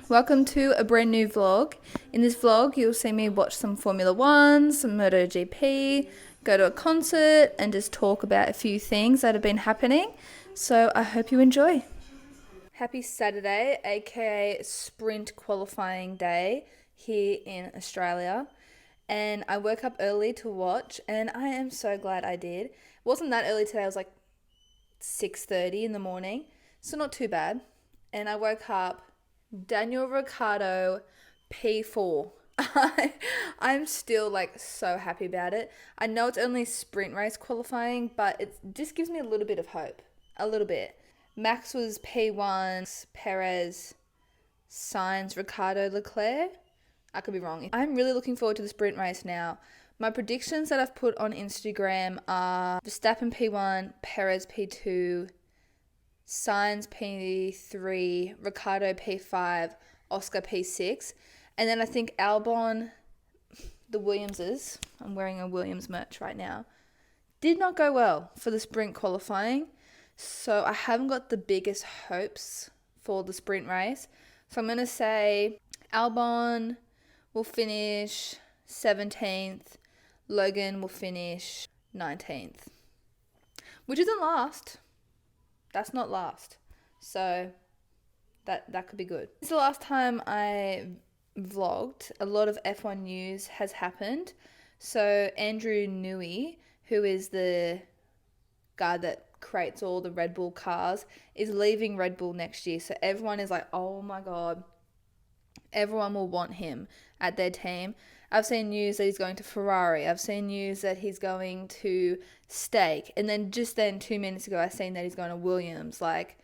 Welcome to a brand new vlog. In this vlog, you'll see me watch some Formula One, some MotoGP, go to a concert, and just talk about a few things that have been happening. So I hope you enjoy. Happy Saturday, aka sprint qualifying day here in Australia. And I woke up early to watch, and I am so glad I did. It wasn't that early today, it was like 6:30 in the morning, so not too bad. And I woke up, Daniel Ricciardo P4. I'm still like so happy about it. I know it's only sprint race qualifying, but it just gives me a little bit of hope. A little bit. Max was P1, Perez, Sainz, Ricciardo, Leclerc. I could be wrong. I'm really looking forward to the sprint race now. My predictions that I've put on Instagram are Verstappen P1, Perez P2, Sainz P3, Ricciardo P5, Oscar P6. And then I think Albon, the Williamses, I'm wearing a Williams merch right now, did not go well for the sprint qualifying. So I haven't got the biggest hopes for the sprint race. So I'm going to say Albon will finish 17th, Logan will finish 19th, which isn't last. That's not last. So that could be good. It's the last time I vlogged. A lot of F1 news has happened. So Andrew Newey, who is the guy that creates all the Red Bull cars, is leaving Red Bull next year. So everyone is like, oh my God, everyone will want him at their team. I've seen news that he's going to Ferrari. I've seen news that he's going to Stake. And then 2 minutes ago, I seen that he's going to Williams. Like,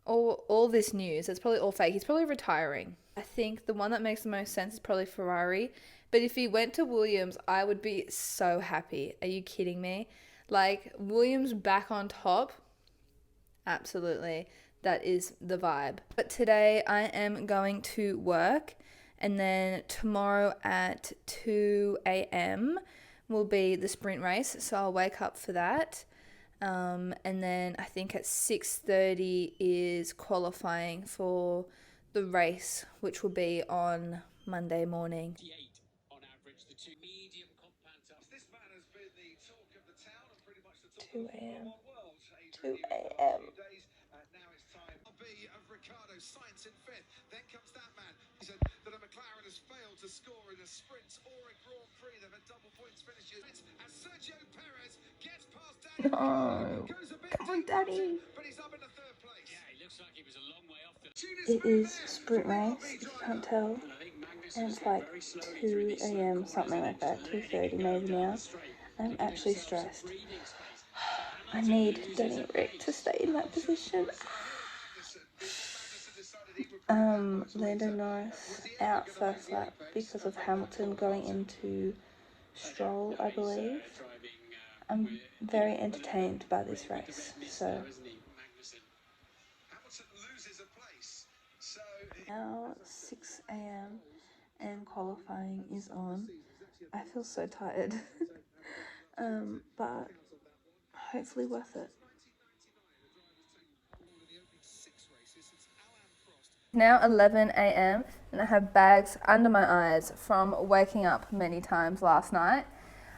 all this news, it's probably all fake. He's probably retiring. I think the one that makes the most sense is probably Ferrari. But if he went to Williams, I would be so happy. Are you kidding me? Like, Williams back on top, absolutely. That is the vibe. But today I am going to work, and then tomorrow at 2 a.m. will be the sprint race, so I'll wake up for that. And then I think at 6:30 is qualifying for the race, which will be on Monday morning. 2 a.m. 2 a.m. Ricardo, Sainz in fifth. Then comes that man. He said that a McLaren has failed to score in a sprint or a Grand Prix. They've had double points finishes. As Sergio Perez gets past Daniel. No. Come on, Daddy. But he's up in the third place. Yeah, he looks like he was a long way off. It is sprint race, if you can't tell. And it's like 2 a.m., something like that, 2:30 maybe now. I'm actually stressed. I need Danny Rick to stay in that position. Lando Norris out first lap because of Hamilton going into Stroll, I believe. I'm very entertained by this race, so. Now 6 a.m. and qualifying is on. I feel so tired, but hopefully worth it. Now 11 a.m. and I have bags under my eyes from waking up many times last night.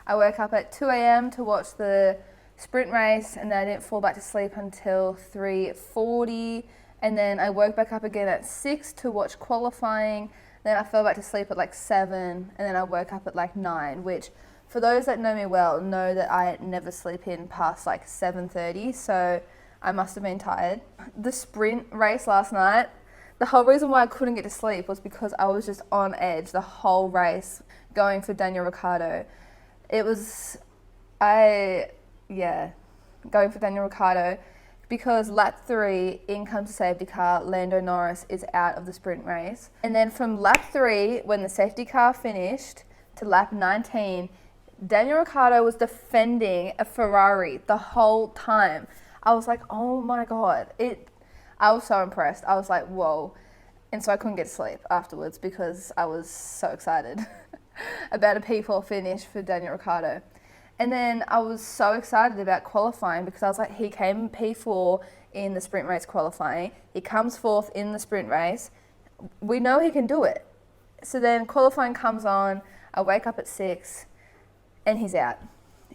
I woke up at 2 a.m. to watch the sprint race, and then I didn't fall back to sleep until 3:40, and then I woke back up again at 6 to watch qualifying. Then I fell back to sleep at like 7, and then I woke up at like 9, which for those that know me well know that I never sleep in past like 7:30, so I must have been tired. The sprint race last night, the whole reason why I couldn't get to sleep was because I was just on edge the whole race going for Daniel Ricciardo. Going for Daniel Ricciardo, because lap 3, in comes the safety car, Lando Norris is out of the sprint race. And then from lap 3, when the safety car finished, to lap 19, Daniel Ricciardo was defending a Ferrari the whole time. I was like, oh my God. I was so impressed. I was like, whoa. And so I couldn't get to sleep afterwards because I was so excited about a P4 finish for Daniel Ricciardo. And then I was so excited about qualifying because I was like, he came P4 in the sprint race qualifying. He comes fourth in the sprint race. We know he can do it. So then qualifying comes on. I wake up at 6 and he's out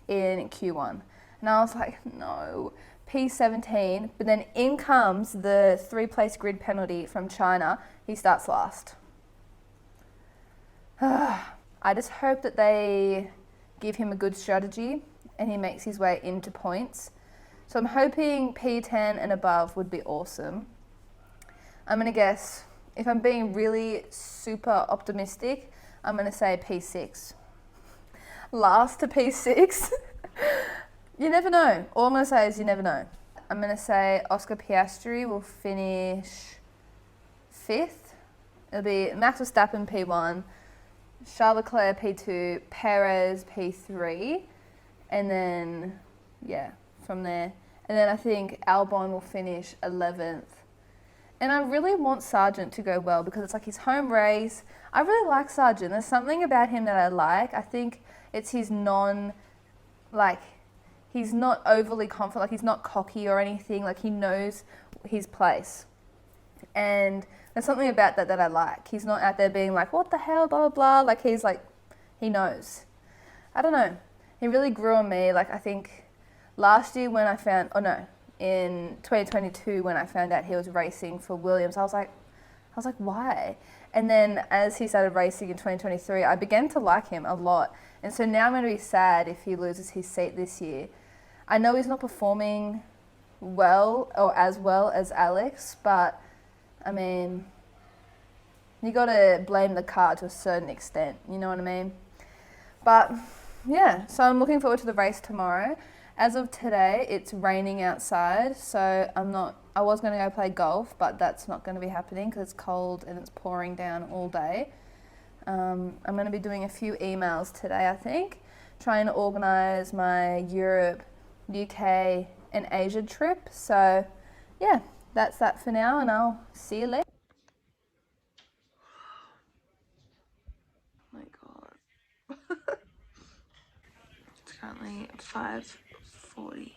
in Q1. And I was like, no, P17. But then in comes the 3-place grid penalty from China. He starts last. I just hope that they give him a good strategy and he makes his way into points. So I'm hoping P10 and above would be awesome. I'm going to guess, if I'm being really super optimistic, I'm going to say P6. Last to P6. You never know. All I'm going to say is you never know. I'm going to say Oscar Piastri will finish 5th. It'll be Max Verstappen P1, Charles Leclerc P2, Perez P3, and then, yeah, from there. And then I think Albon will finish 11th. And I really want Sargent to go well because it's like his home race. I really like Sargent. There's something about him that I like. I think it's his he's not overly confident, like he's not cocky or anything, like he knows his place. And there's something about that I like. He's not out there being like, what the hell, blah, blah, blah. Like he's like, he knows. I don't know. He really grew on me. Like I think last year when I found, in 2022 when I found out he was racing for Williams, I was like, why? And then as he started racing in 2023, I began to like him a lot. And so now I'm going to be sad if he loses his seat this year. I know he's not performing well or as well as Alex, but I mean, you got to blame the car to a certain extent, you know what I mean? But yeah, so I'm looking forward to the race tomorrow. As of today, it's raining outside, so I was going to go play golf, but that's not going to be happening because it's cold and it's pouring down all day. I'm going to be doing a few emails today, I think, trying to organise my Europe, UK and Asia trip. So yeah, that's that for now and I'll see you later. Oh my God. It's currently 5:40.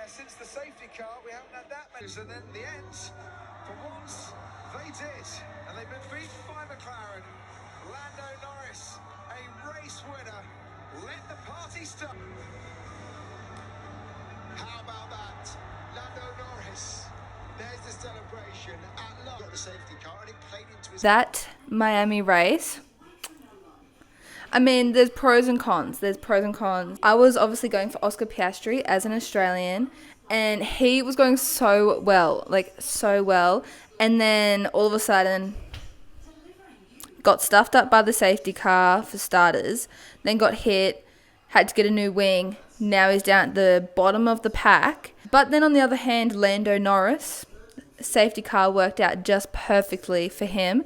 Since the safety car, we haven't had that many. And then the ends, for once, they did. And they've been beaten by McLaren. Lando Norris, a race winner. Let the party start. How about that? Lando Norris. There's the celebration at last. Got the safety car and it played into his... That Miami race, I mean, there's pros and cons. I was obviously going for Oscar Piastri as an Australian, and he was going so well. And then all of a sudden, got stuffed up by the safety car for starters, then got hit, had to get a new wing. Now he's down at the bottom of the pack. But then on the other hand, Lando Norris, safety car worked out just perfectly for him.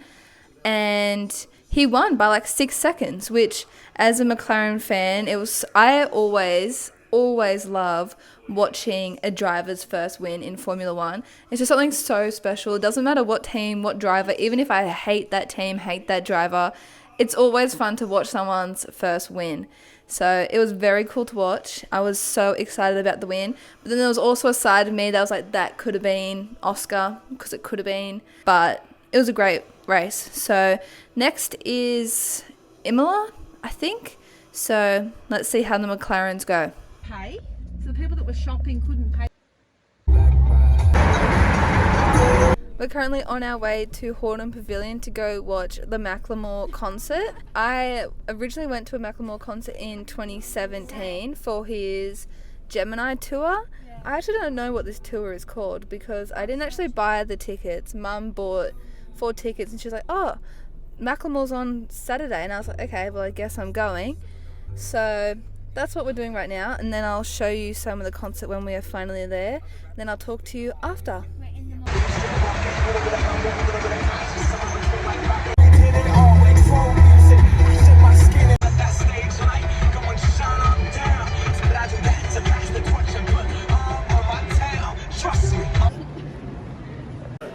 And he won by like 6 seconds, which as a McLaren fan, I always love watching a driver's first win in Formula One. It's just something so special. It doesn't matter what team, what driver, even if I hate that team, hate that driver, it's always fun to watch someone's first win. So it was very cool to watch. I was so excited about the win. But then there was also a side of me that was like, that could have been Oscar, because it could have been. But it was a great race. So next is Imola, I think. So let's see how the McLarens go. Pay. So the people that were shopping couldn't pay. We're currently on our way to Horton Pavilion to go watch the Macklemore concert. I originally went to a Macklemore concert in 2017 for his Gemini tour. I actually don't know what this tour is called because I didn't actually buy the tickets. Mum bought 4 tickets and she was like, oh, Macklemore's on Saturday. And I was like, okay, well, I guess I'm going. So that's what we're doing right now. And then I'll show you some of the concert when we are finally there. Then I'll talk to you after.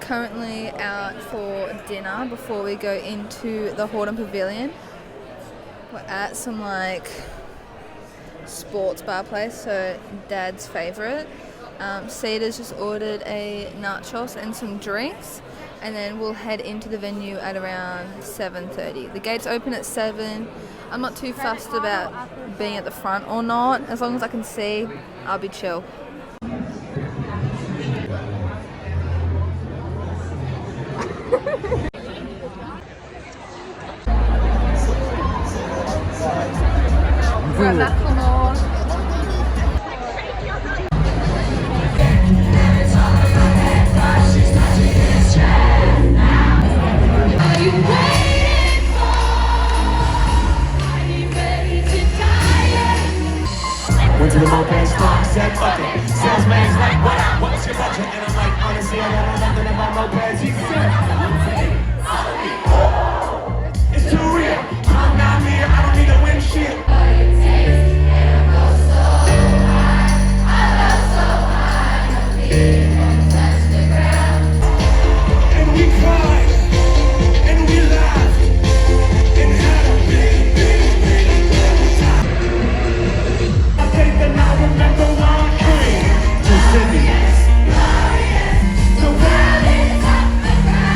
currently out for dinner before we go into the Hordern Pavilion. We're at some like sports bar place, so Dad's favourite. Cedar's just ordered a nachos and some drinks, and then we'll head into the venue at around 7:30. The gates open at 7. I'm not too fussed about being at the front or not. As long as I can see, I'll be chill. We're at Macklemore. Went to the moped store, said fuck it. Salesman's like, what's your budget? And I'm like, honestly, I don't know nothing about mopeds. He said, it's too real. I'm not me, I don't need a windshield. And we cried, and we laughed, and had a big, big, big, big time. I think that I remember why I came to Sydney. The world is up and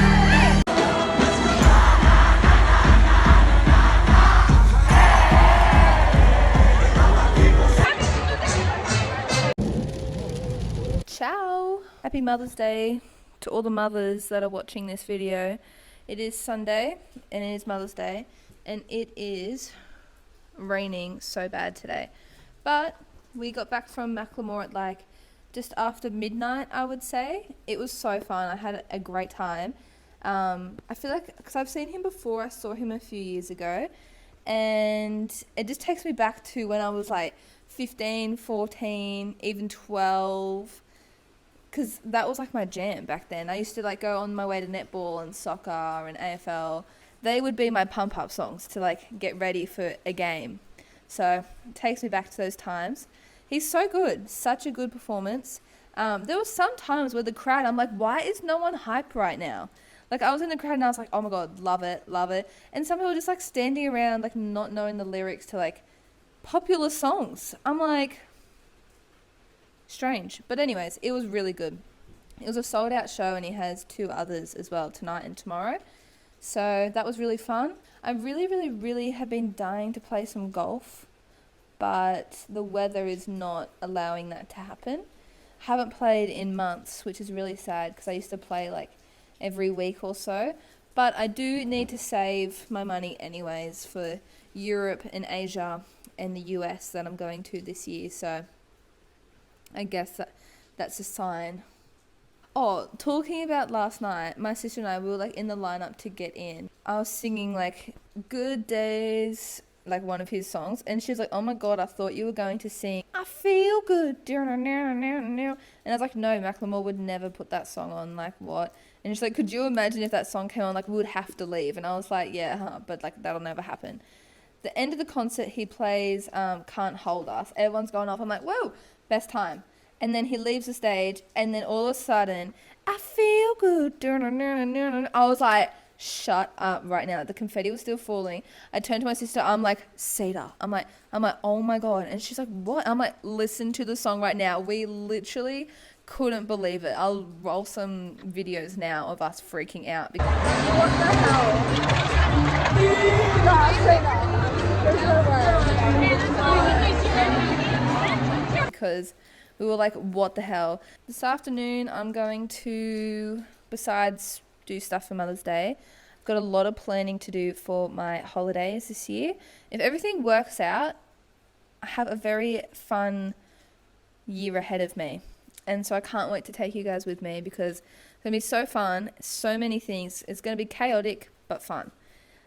Ciao! Happy Mother's Day to all the mothers that are watching this video. It is Sunday and it is Mother's Day, and it is raining so bad today. But we got back from Macklemore at like just after midnight, I would say. It was so fun. I had a great time. I feel like, because I've seen him before, I saw him a few years ago, and it just takes me back to when I was like 15, 14, even 12, because that was like my jam back then. I used to like go on my way to netball and soccer and AFL. They would be my pump up songs to like get ready for a game. So it takes me back to those times. He's so good, such a good performance. There was some times where the crowd, I'm like, why is no one hype right now? Like, I was in the crowd and I was like, oh my God, love it, love it. And some people just like standing around like not knowing the lyrics to like popular songs. I'm like, strange. But anyways, it was really good. It was a sold out show, and he has 2 others as well, tonight and tomorrow. So that was really fun. I really have been dying to play some golf, but the weather is not allowing that to happen. Haven't played in months, which is really sad because I used to play like every week or so. But I do need to save my money anyways for Europe and Asia and the US that I'm going to this year. So I guess that's a sign. Oh, talking about last night, my sister and I, we were like in the lineup to get in. I was singing like Good Days, like one of his songs, and she was like, oh my God, I thought you were going to sing I Feel Good. And I was like, no, Macklemore would never put that song on, like what? And she's like, could you imagine if that song came on, like we would have to leave. And I was like, yeah, but like that'll never happen. The end of the concert, he plays Can't Hold Us. Everyone's going off. I'm like, whoa, best time. And then he leaves the stage, and then all of a sudden, I feel good. I was like, shut up right now. The confetti was still falling. I turned to my sister. I'm like, Cedar. I'm like, oh my God. And she's like, what? I'm like, listen to the song right now. We literally couldn't believe it. I'll roll some videos now of us freaking out. Because what the hell? Because we were like, what the hell? This afternoon, I'm going to, besides do stuff for Mother's Day, I've got a lot of planning to do for my holidays this year. If everything works out, I have a very fun year ahead of me. And so I can't wait to take you guys with me because it's going to be so fun, so many things. It's going to be chaotic, but fun.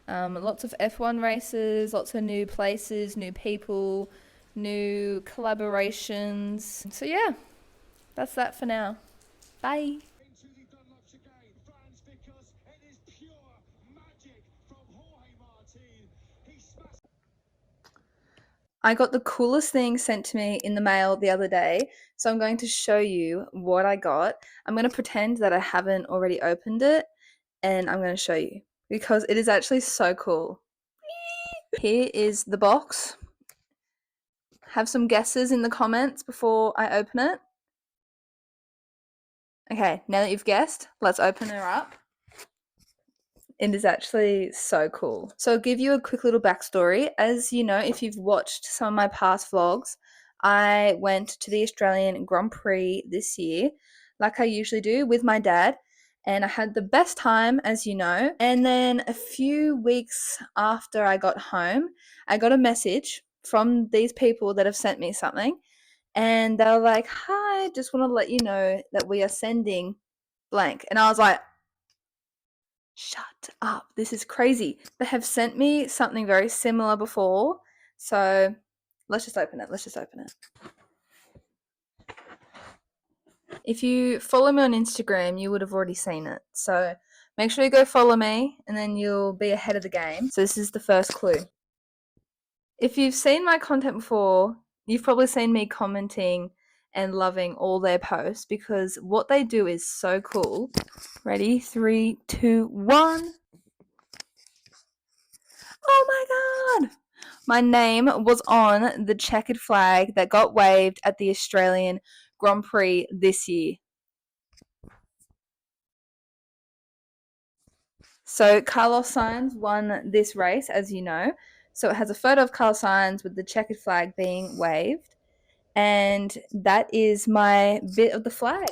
Lots of F1 races, lots of new places, new people, new collaborations. So yeah, that's that for now. Bye. I got the coolest thing sent to me in the mail the other day. So I'm going to show you what I got. I'm going to pretend that I haven't already opened it and I'm going to show you because it is actually so cool. Here is the box. Have some guesses in the comments before I open it. Okay, now that you've guessed, let's open her up. It is actually so cool. So I'll give you a quick little backstory. As you know, if you've watched some of my past vlogs, I went to the Australian Grand Prix this year, like I usually do, with my dad. And I had the best time, as you know. And then a few weeks after I got home, I got a message from these people that have sent me something. And they were like, "Hi, just want to let you know that we are sending blank." And I was like, shut up. This is crazy. They have sent me something very similar before. So let's just open it. Let's just open it. If you follow me on Instagram, you would have already seen it. So make sure you go follow me and then you'll be ahead of the game. So this is the first clue. If you've seen my content before, you've probably seen me commenting and loving all their posts because what they do is so cool. Ready? 3, 2, 1. Oh my god! My name was on the checkered flag that got waved at the Australian Grand Prix this year. So Carlos Sainz won this race, as you know. So it has a photo of Carlos Sainz with the checkered flag being waved. And that is my bit of the flag.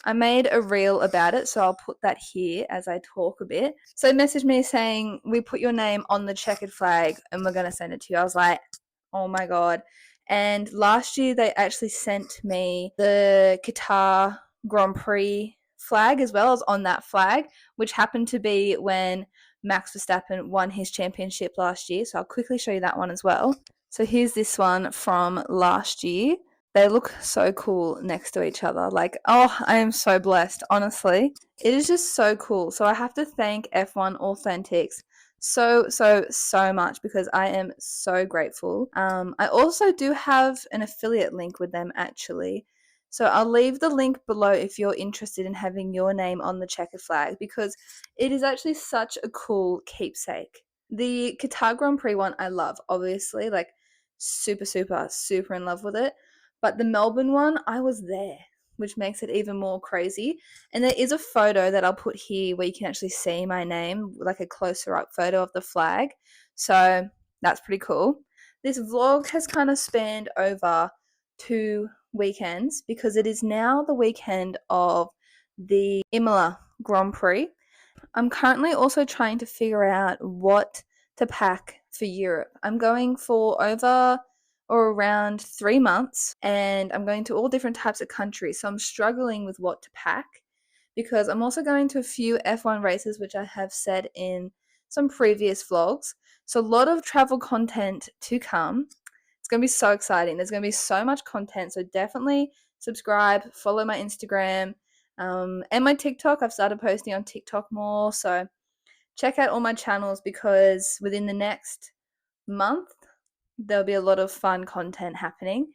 I made a reel about it, so I'll put that here as I talk a bit. So they messaged me saying, "We put your name on the checkered flag and we're going to send it to you." I was like, oh my god. And last year they actually sent me the Qatar Grand Prix flag as well. I was on that flag, which happened to be when Max Verstappen won his championship last year. So I'll quickly show you that one as well. So here's this one from last year. They look so cool next to each other. Like, oh, I am so blessed, honestly. It is just so cool. So I have to thank F1 Authentics so much because I am so grateful. I also do have an affiliate link with them actually. So I'll leave the link below if you're interested in having your name on the checkered flag because it is actually such a cool keepsake. The Qatar Grand Prix one I love, obviously, like super in love with it. But the Melbourne one, I was there, which makes it even more crazy. And there is a photo that I'll put here where you can actually see my name, like a closer up photo of the flag. So that's pretty cool. This vlog has kind of spanned over 2 weekends because it is now the weekend of the Imola Grand Prix. I'm currently also trying to figure out what to pack for Europe. I'm going for over or around 3 months and I'm going to all different types of countries. So I'm struggling with what to pack because I'm also going to a few F1 races, which I have said in some previous vlogs. So a lot of travel content to come. It's going to be so exciting. There's going to be so much content. So definitely subscribe, follow my Instagram and my TikTok. I've started posting on TikTok more. So check out all my channels because within the next month, there'll be a lot of fun content happening.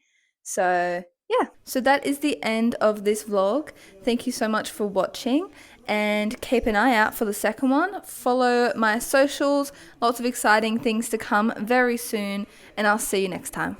So yeah, so that is the end of this vlog. Thank you so much for watching and keep an eye out for the second one. Follow my socials, lots of exciting things to come very soon, and I'll see you next time.